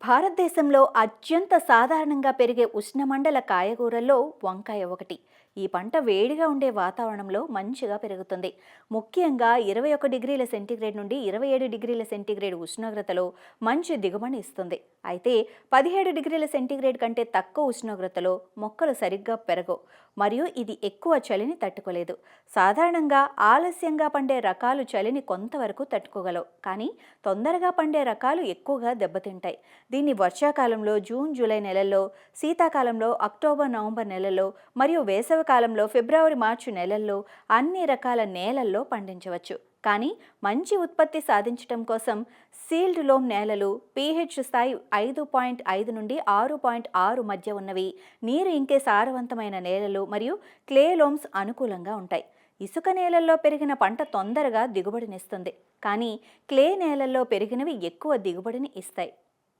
భారతదేశంలో అత్యంత సాధారణంగా పెరిగే ఉష్ణమండల కాయగూరల్లో వంకాయ ఒకటి. ఈ పంట వేడిగా ఉండే వాతావరణంలో మంచిగా పెరుగుతుంది. ముఖ్యంగా 21 డిగ్రీల సెంటీగ్రేడ్ నుండి 27 డిగ్రీల సెంటీగ్రేడ్ ఉష్ణోగ్రతలో మంచి దిగుబడి ఇస్తుంది. అయితే 17 డిగ్రీల సెంటీగ్రేడ్ కంటే తక్కువ ఉష్ణోగ్రతలో మొక్కలు సరిగ్గా పెరగవు మరియు ఇది ఎక్కువ చలిని తట్టుకోలేదు. సాధారణంగా ఆలస్యంగా పండే రకాలు చలిని కొంతవరకు తట్టుకోగలవు, కానీ తొందరగా పండే రకాలు ఎక్కువగా దెబ్బతింటాయి. దీన్ని వర్షాకాలంలో జూన్ జూలై నెలల్లో, శీతాకాలంలో అక్టోబర్ నవంబర్ నెలల్లో మరియు వేసవికాలంలో ఫిబ్రవరి మార్చి నెలల్లో అన్ని రకాల నేలల్లో పండించవచ్చు. కానీ మంచి ఉత్పత్తి సాధించడం కోసం సీల్డ్ లోమ్ నేలలు, pH స్థాయి 5.5 నుండి 6.6 మధ్య ఉన్నవి, నీరు ఇంకే సారవంతమైన నేలలు మరియు క్లే లోమ్స్ అనుకూలంగా ఉంటాయి. ఇసుక నేలల్లో పెరిగిన పంట తొందరగా దిగుబడినిస్తుంది, కానీ క్లే నేలల్లో పెరిగినవి ఎక్కువ దిగుబడిని ఇస్తాయి.